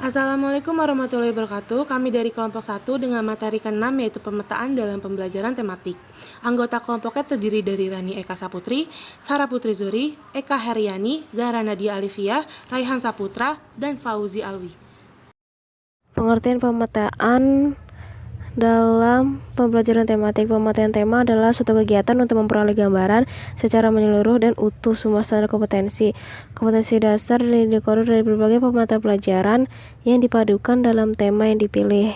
Assalamualaikum warahmatullahi wabarakatuh. Kami dari kelompok 1 dengan materi ke-6 yaitu pemetaan dalam pembelajaran tematik. Anggota kelompoknya terdiri dari Rani Eka Saputri, Sarah Putri Zuri, Eka Heriani, Zahra Nadia Alivia, Raihan Saputra, dan Fauzi Alwi. Pengertian pemetaan dalam pembelajaran tematik. Pemetaan tema adalah suatu kegiatan untuk memperoleh gambaran secara menyeluruh dan utuh semua standar kompetensi dasar dan indikator dari berbagai mata pelajaran yang dipadukan dalam tema yang dipilih.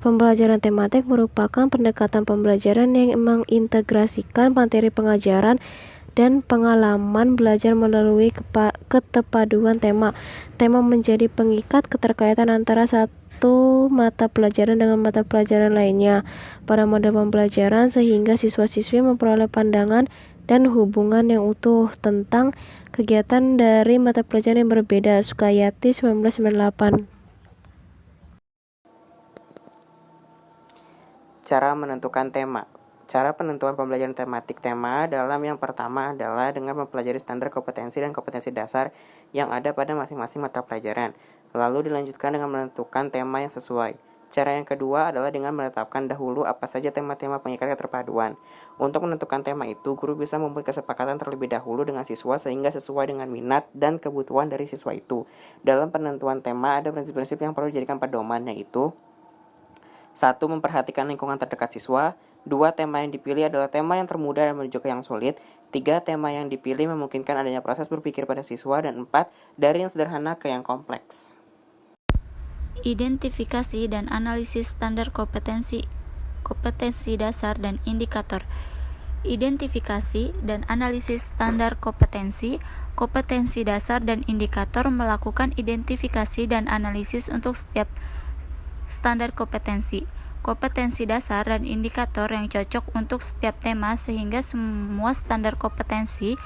Pembelajaran tematik merupakan pendekatan pembelajaran yang mengintegrasikan materi pengajaran dan pengalaman belajar melalui keterpaduan tema. Tema menjadi pengikat keterkaitan antara satu mata pelajaran dengan mata pelajaran lainnya pada model pembelajaran sehingga siswa-siswi memperoleh pandangan dan hubungan yang utuh tentang kegiatan dari mata pelajaran yang berbeda. Sukayati 1998. Cara menentukan tema. Cara penentuan pembelajaran tematik tema dalam yang pertama adalah dengan mempelajari standar kompetensi dan kompetensi dasar yang ada pada masing-masing mata pelajaran. Lalu dilanjutkan dengan menentukan tema yang sesuai. Cara yang kedua adalah dengan menetapkan dahulu apa saja tema-tema pengikat keterpaduan. Untuk menentukan tema itu, guru bisa membuat kesepakatan terlebih dahulu dengan siswa sehingga sesuai dengan minat dan kebutuhan dari siswa itu. Dalam penentuan tema ada prinsip-prinsip yang perlu dijadikan pedoman, yaitu 1. Memperhatikan lingkungan terdekat siswa. 2. Tema yang dipilih adalah tema yang termudah dan menuju ke yang sulit. 3. Tema yang dipilih memungkinkan adanya proses berpikir pada siswa. Dan 4. Dari yang sederhana ke yang kompleks. Identifikasi dan analisis standar kompetensi dasar dan indikator. Identifikasi dan analisis standar kompetensi dasar dan indikator melakukan identifikasi dan analisis untuk setiap standar kompetensi dasar dan indikator yang cocok untuk setiap tema sehingga semua standar kompetensi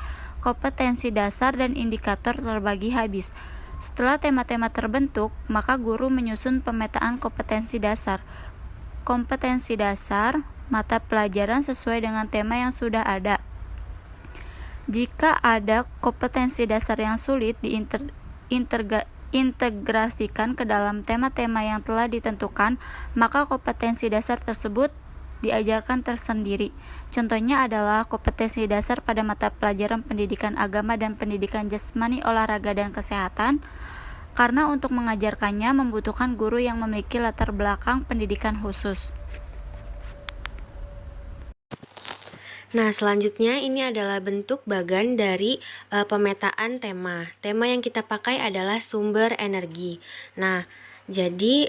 dasar dan indikator terbagi habis. Setelah tema-tema terbentuk, maka guru menyusun pemetaan kompetensi dasar mata pelajaran sesuai dengan tema yang sudah ada. Jika ada kompetensi dasar yang sulit integrasikan ke dalam tema-tema yang telah ditentukan, maka kompetensi dasar tersebut diajarkan tersendiri. Contohnya adalah kompetensi dasar pada mata pelajaran pendidikan agama dan pendidikan jasmani, olahraga, dan kesehatan, karena untuk mengajarkannya membutuhkan guru yang memiliki latar belakang pendidikan khusus. Nah, selanjutnya ini adalah bentuk bagan dari pemetaan tema. Tema yang kita pakai adalah sumber energi. Nah, jadi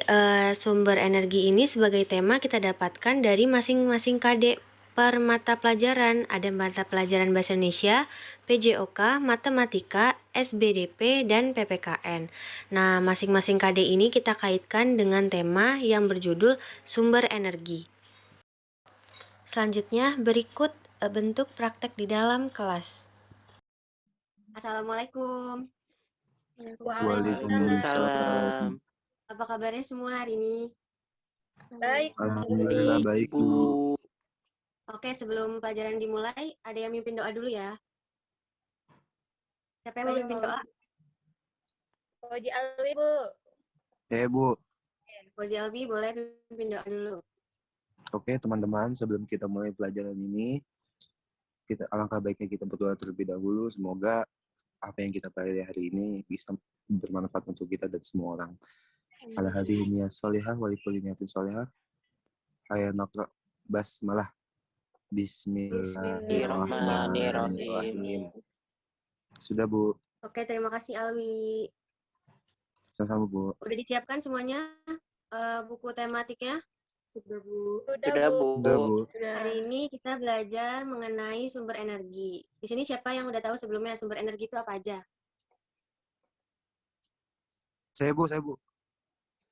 sumber energi ini sebagai tema kita dapatkan dari masing-masing KD per mata pelajaran. Ada mata pelajaran Bahasa Indonesia, PJOK, Matematika, SBDP, dan PPKN. Nah, masing-masing KD ini kita kaitkan dengan tema yang berjudul sumber energi. Selanjutnya, berikut bentuk praktek di dalam kelas. Assalamualaikum. Waalaikumsalam. Apa kabarnya semua hari ini? Baik. Alhamdulillah baik, Bu. Oke, sebelum pelajaran dimulai, ada yang mimpin doa dulu ya. Siapa yang mau mimpin doa? Fauzi Alwi, Bu. Bu. Fauzi Alwi, boleh mimpin doa dulu. Oke, teman-teman, sebelum kita mulai pelajaran ini, alangkah baiknya kita berdoa terlebih dahulu. Semoga apa yang kita pelajari hari ini bisa bermanfaat untuk kita dan semua orang. Ala hadhihi niyat sholihah wa likulli niyatin sholihah. Aya naqra basmalah. Bismillahirrahmanirrahim. Sudah, Bu. Oke, terima kasih Alwi. Sama-sama, Bu. Udah disiapkan semuanya buku tematiknya? Sudah, Bu. Sudah, Bu. Hari ini kita belajar mengenai sumber energi. Di sini siapa yang udah tahu sebelumnya sumber energi itu apa aja? Saya, Bu.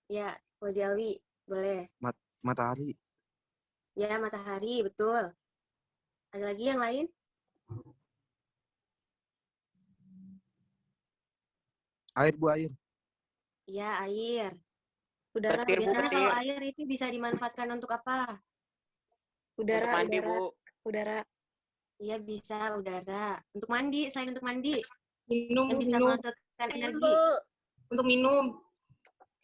Ya, Fauzi Alwi, boleh. Matahari. Ya, matahari, betul. Ada lagi yang lain? Air, Bu, air. Ya, air. Udara. Biasanya kalau air itu bisa dimanfaatkan untuk apa? Udara. Untuk mandi, Bu. Udara. Iya, bisa udara. Untuk mandi, selain untuk mandi. Minum. Yang bisa menghasilkan energi. Untuk minum.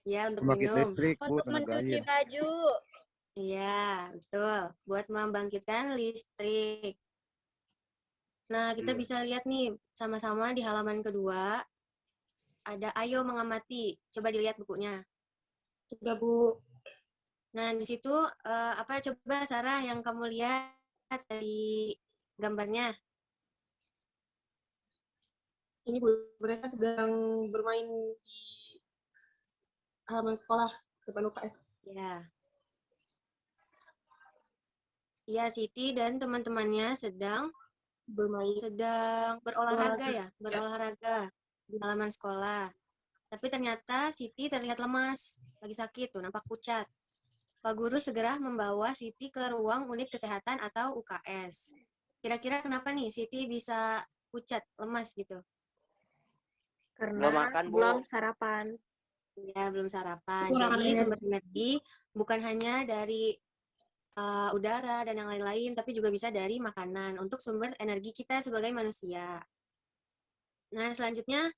Ya, untuk Pembangkit minum. listrik, Bu, Untuk tenaga mencuci air. baju. Iya, betul. Buat membangkitkan listrik. Nah, kita Iya. bisa lihat nih sama-sama di halaman kedua. Ada Ayo Mengamati. Coba dilihat bukunya. Sudah, Bu. Nah, di situ apa coba Sarah yang kamu lihat dari gambarnya? Ini Bu, mereka sedang bermain di halaman sekolah depan UKS. Ya. Ya, Siti dan teman-temannya sedang Bermain. berolahraga ya, berolahraga di halaman sekolah. Tapi ternyata Siti terlihat lemas, lagi sakit tuh, nampak pucat. Pak Guru segera membawa Siti ke ruang unit kesehatan atau UKS. Kira-kira kenapa nih Siti bisa pucat, lemas gitu? Karena belum sarapan. Ya, belum sarapan. Kekurangan Jadi sumber energi. energi bukan hanya dari udara dan yang lain-lain, tapi juga bisa dari makanan untuk sumber energi kita sebagai manusia. Nah, selanjutnya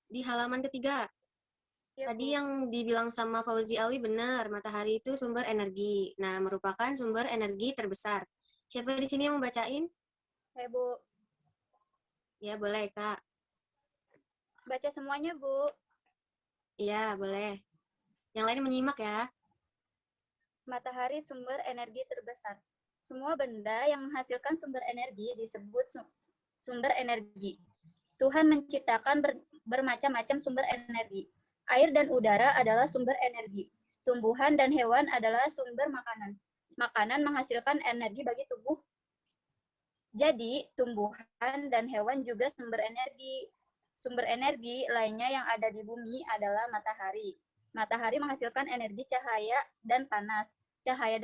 di halaman ketiga. Ya, Tadi Bu. yang dibilang sama Fauzi Alwi benar, matahari itu sumber energi. Nah, merupakan sumber energi terbesar. Siapa di sini yang membacain? Bu. Ya, boleh, Kak. Baca semuanya, Bu. Iya, boleh. Yang lain menyimak ya. Matahari sumber energi terbesar. Semua benda yang menghasilkan sumber energi disebut sumber energi. Tuhan menciptakan bermacam-macam sumber energi. Air dan udara adalah sumber energi. Tumbuhan dan hewan adalah sumber makanan. Makanan menghasilkan energi bagi tubuh. Jadi, tumbuhan dan hewan juga sumber energi. Sumber energi lainnya yang ada di bumi adalah matahari. Matahari menghasilkan energi cahaya dan panas. Cahaya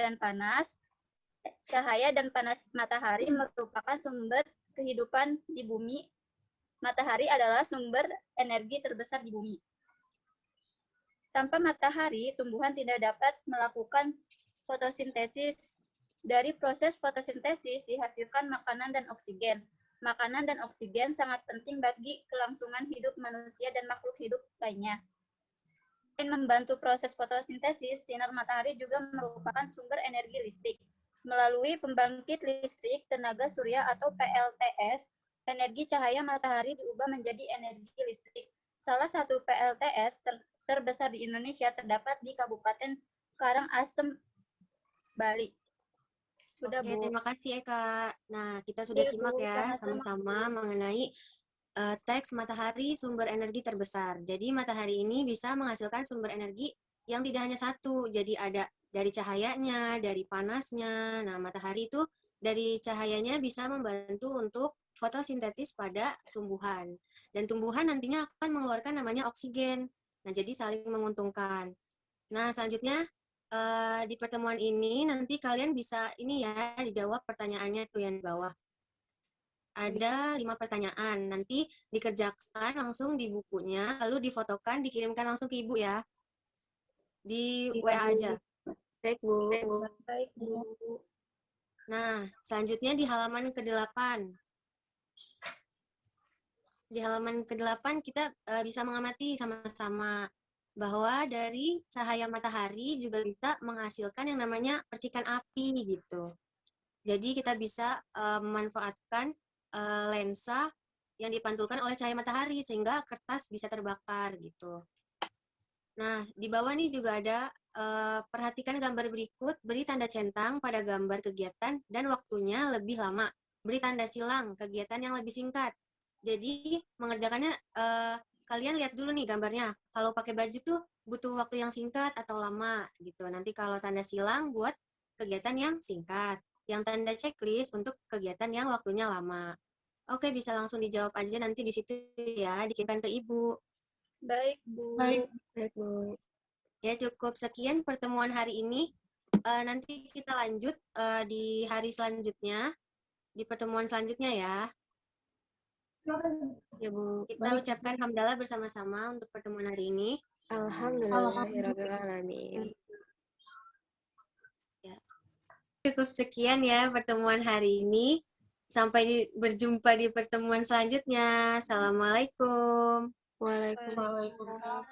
dan panas matahari merupakan sumber kehidupan di bumi. Matahari adalah sumber energi terbesar di bumi. Tanpa matahari, tumbuhan tidak dapat melakukan fotosintesis. Dari proses fotosintesis dihasilkan makanan dan oksigen. Makanan dan oksigen sangat penting bagi kelangsungan hidup manusia dan makhluk hidup lainnya. Selain membantu proses fotosintesis, sinar matahari juga merupakan sumber energi listrik. Melalui pembangkit listrik tenaga surya atau PLTS, energi cahaya matahari diubah menjadi energi listrik. Salah satu PLTS terbesar di Indonesia terdapat di Kabupaten Karangasem, Bali. Sudah, Oke, Bu. terima kasih ya, Kak. Nah, kita sudah Iya, simak Bu. ya Sama-sama, sama-sama mengenai teks matahari sumber energi terbesar. Jadi matahari ini bisa menghasilkan sumber energi yang tidak hanya satu. Jadi ada dari cahayanya, dari panasnya. Nah, matahari itu dari cahayanya bisa membantu untuk fotosintetis pada tumbuhan. Dan tumbuhan nantinya akan mengeluarkan namanya oksigen. Nah, jadi saling menguntungkan. Nah, selanjutnya di pertemuan ini nanti kalian bisa ini ya dijawab pertanyaannya tuh yang di bawah. Ada 5 pertanyaan. Nanti dikerjakan langsung di bukunya, lalu difotokan, dikirimkan langsung ke Ibu ya. Di WA aja. Baik, Bu. Baik, Bu. Nah, selanjutnya di halaman ke-8. Di halaman ke-8 kita bisa mengamati sama-sama bahwa dari cahaya matahari juga bisa menghasilkan yang namanya percikan api gitu. Jadi kita bisa memanfaatkan lensa yang dipantulkan oleh cahaya matahari sehingga kertas bisa terbakar gitu. Nah, di bawah nih juga ada perhatikan gambar berikut, beri tanda centang pada gambar kegiatan dan waktunya lebih lama. Beri tanda silang kegiatan yang lebih singkat. Jadi mengerjakannya kalian lihat dulu nih gambarnya. Kalau pakai baju tuh butuh waktu yang singkat atau lama gitu. Nanti kalau tanda silang buat kegiatan yang singkat. Yang tanda checklist untuk kegiatan yang waktunya lama. Oke, bisa langsung dijawab aja nanti di situ ya, dikirimkan ke Ibu. Baik, Bu. Baik. Baik, Bu. Ya, cukup sekian pertemuan hari ini. Nanti kita lanjut di hari selanjutnya, di pertemuan selanjutnya ya. Ya, Bu. Kita ucapkan hamdalah bersama-sama untuk pertemuan hari ini. Alhamdulillahirrahmanirrahim. Cukup sekian ya pertemuan hari ini. Sampai berjumpa di pertemuan selanjutnya. Assalamualaikum. Waalaikumsalam. Waalaikumsalam.